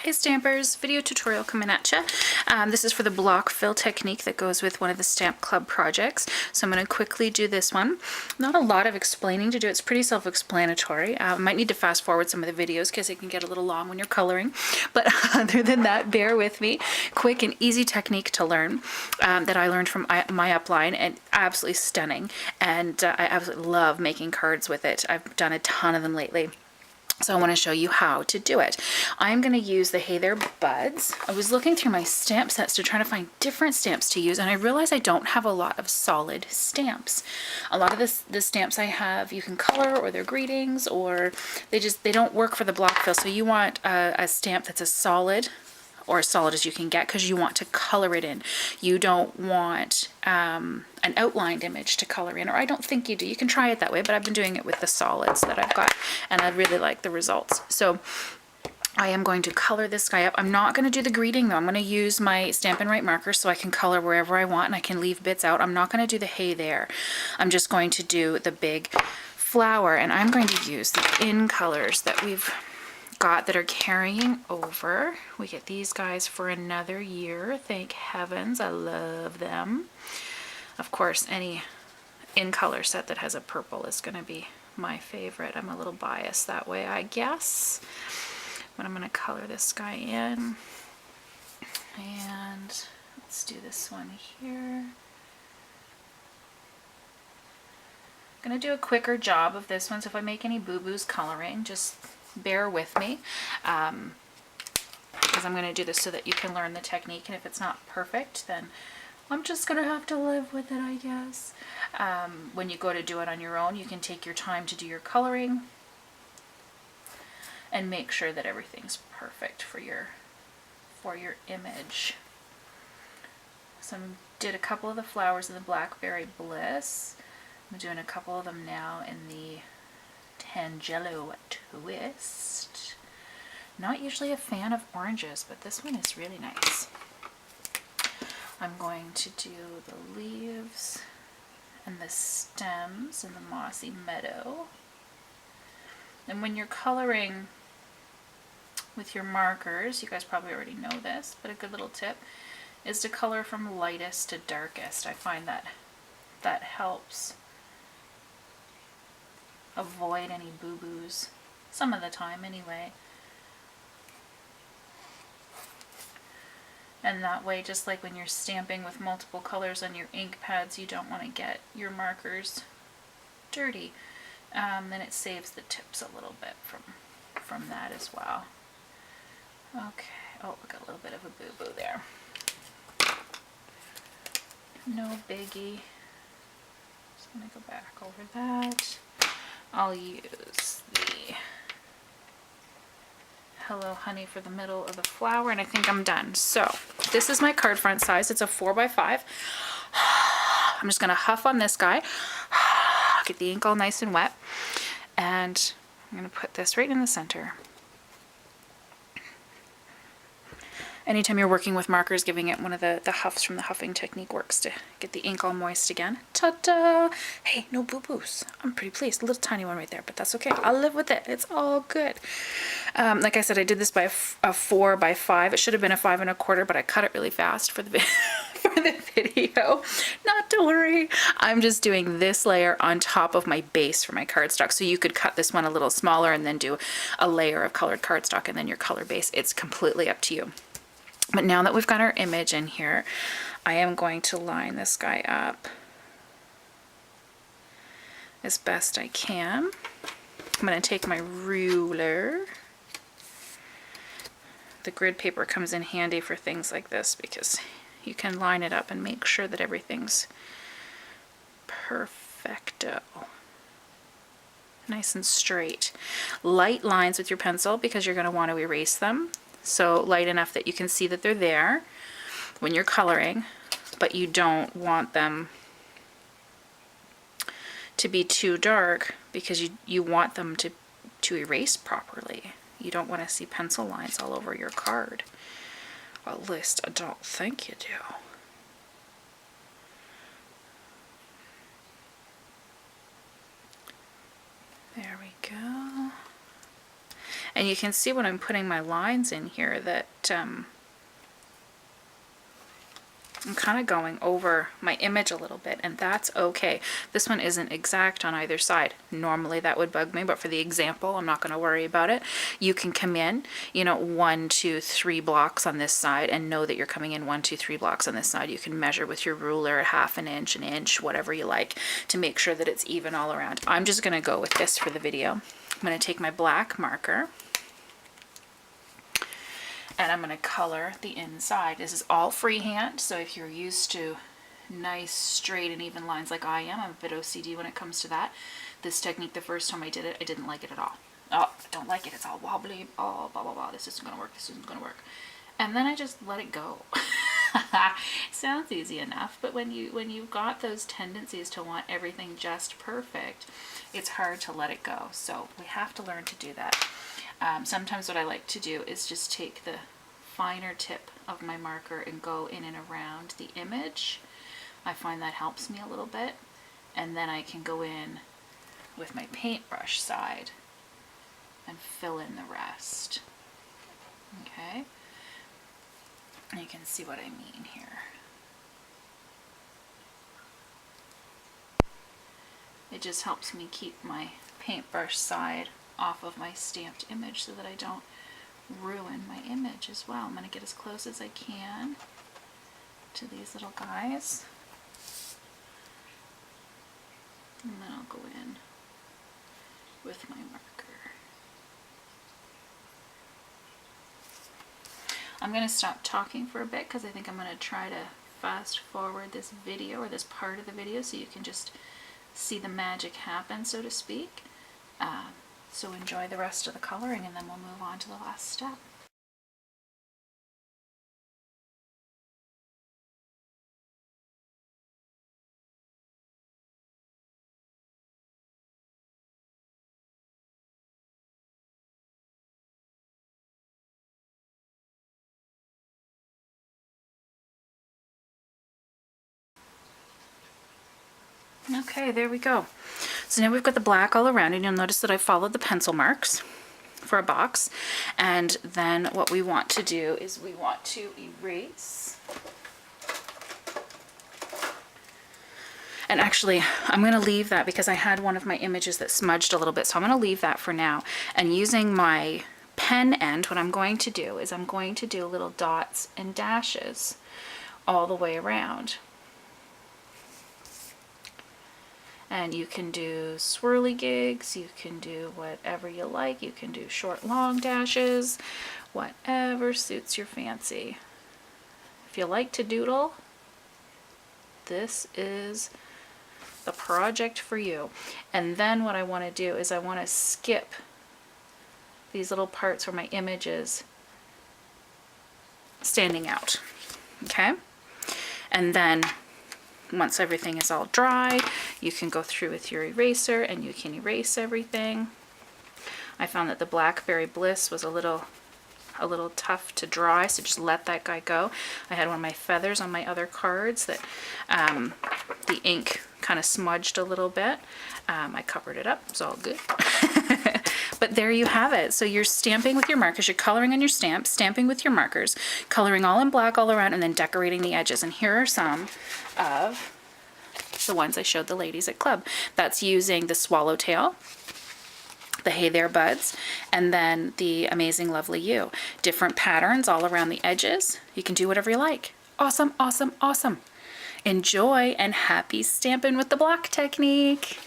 Hey Stampers, video tutorial coming at ya. This is for the block fill technique that goes with one of the Stamp Club projects. So I'm going to quickly do this one. Not a lot of explaining to do, it's pretty self-explanatory. Might need to fast forward some of the videos because it can get a little long when you're coloring. But other than that, bear with me. Quick and easy technique to learn that I learned from my upline, and absolutely stunning. And I absolutely love making cards with it. I've done a ton of them lately. So I want to show you how to do it. I'm going to use the Hey There Buds. I was looking through my stamp sets to try to find different stamps to use, and I realized I don't have a lot of solid stamps. A lot of the stamps I have, you can color, or they're greetings, or they don't work for the block fill. So you want a stamp that's a solid, or as solid as you can get, because you want to color it in. You don't want an outlined image to color in, or I don't think you do. You can try it that way, but I've been doing it with the solids that I've got, and I really like the results. So I am going to color this guy up. I'm not going to do the greeting though. I'm going to use my Stampin' Right marker so I can color wherever I want, and I can leave bits out. I'm not going to do the hey there. I'm just going to do the big flower, and I'm going to use the in colors that we've got that are carrying over. We get these guys for another year, thank heavens. I love them. Of course, any in color set that has a purple is going to be my favorite. I'm a little biased that way, I guess. But I'm going to color this guy in, and let's do this one here. I'm going to do a quicker job of this one, so if I make any boo-boos coloring, just bear with me, because I'm going to do this so that you can learn the technique, and if it's not perfect, then I'm just going to have to live with it, I guess. When you go to do it on your own, you can take your time to do your coloring and make sure that everything's perfect for your image. So I did a couple of the flowers in the Blackberry Bliss. I'm doing a couple of them now in the Tangelo Twist. Not usually a fan of oranges, but this one is really nice. I'm going to do the leaves and the stems in the Mossy Meadow. And when you're coloring with your markers, you guys probably already know this, but a good little tip is to color from lightest to darkest. I find that helps avoid any boo-boos, some of the time anyway. And that way, just like when you're stamping with multiple colors on your ink pads, you don't want to get your markers dirty. Then it saves the tips a little bit from that as well. Okay, oh, we got a little bit of a boo-boo there. No biggie. Just gonna go back over that. I'll use the Hello Honey for the middle of the flower, and I think I'm done. So this is my card front size. It's a 4x5. I'm just gonna huff on this guy, get the ink all nice and wet, and I'm gonna put this right in the center. Anytime you're working with markers, giving it one of the huffs from the huffing technique works to get the ink all moist again. Ta-da! Hey, no boo-boos. I'm pretty pleased. A little tiny one right there, but that's okay. I'll live with it. It's all good. Like I said, I did this by a 4x5. It should have been a 5 1/4, but I cut it really fast for the video. Not to worry. I'm just doing this layer on top of my base for my cardstock. So you could cut this one a little smaller and then do a layer of colored cardstock and then your color base. It's completely up to you. But now that we've got our image in here, I am going to line this guy up as best I can. I'm going to take my ruler. The grid paper comes in handy for things like this because you can line it up and make sure that everything's perfecto. Nice and straight. Light lines with your pencil because you're going to want to erase them. So light enough that you can see that they're there when you're coloring, but you don't want them to be too dark because you want them to erase properly. You don't want to see pencil lines all over your card. At least I don't think you do. There we go. And you can see when I'm putting my lines in here that I'm kind of going over my image a little bit, and that's okay. This one isn't exact on either side. Normally that would bug me, but for the example, I'm not going to worry about it. You can come in, you know, 1, 2, 3 blocks on this side, and know that you're coming in 1, 2, 3 blocks on this side. You can measure with your ruler, 1/2 inch, whatever you like, to make sure that it's even all around. I'm just going to go with this for the video. I'm going to take my black marker, and I'm going to color the inside. This is all freehand, so if you're used to nice straight and even lines like I am, I'm a bit OCD when it comes to that. This technique, the first time I did it, I didn't like it at all. Oh, I don't like it, it's all wobbly, oh, blah, blah, blah, this isn't going to work, this isn't going to work. And then I just let it go. Sounds easy enough, but when you've got those tendencies to want everything just perfect, it's hard to let it go. So we have to learn to do that. Sometimes what I like to do is just take the finer tip of my marker and go in and around the image. I find that helps me a little bit, and then I can go in with my paintbrush side and fill in the rest. Okay, and you can see what I mean here. It just helps me keep my paintbrush side off of my stamped image so that I don't ruin my image as well. I'm going to get as close as I can to these little guys, and then I'll go in with my marker. I'm going to stop talking for a bit because I think I'm going to try to fast forward this video, or this part of the video, so you can just see the magic happen, so to speak. So enjoy the rest of the coloring, and then we'll move on to the last step. Okay, there we go. So now we've got the black all around, and you'll notice that I followed the pencil marks for a box. And then what we want to do is we want to erase. And actually, I'm going to leave that because I had one of my images that smudged a little bit, so I'm going to leave that for now. And using my pen end, what I'm going to do is I'm going to do little dots and dashes all the way around. And you can do swirly gigs, you can do whatever you like, you can do short, long dashes, whatever suits your fancy. If you like to doodle, this is the project for you. And then what I want to do is I want to skip these little parts where my image is standing out. Okay? And then once everything is all dry, you can go through with your eraser and you can erase everything. I found that the Blackberry Bliss was a little tough to dry, so just let that guy go. I had one of my feathers on my other cards that the ink kind of smudged a little bit. I covered it up, it's all good. But there you have it. So you're stamping with your markers, you're coloring on your stamp, stamping with your markers, coloring all in black all around, and then decorating the edges. And here are some of the ones I showed the ladies at club. That's using the swallowtail, the Hey There Buds, and then the Amazing Lovely You. Different patterns all around the edges. You can do whatever you like. Awesome, awesome, awesome. Enjoy, and happy stamping with the block technique.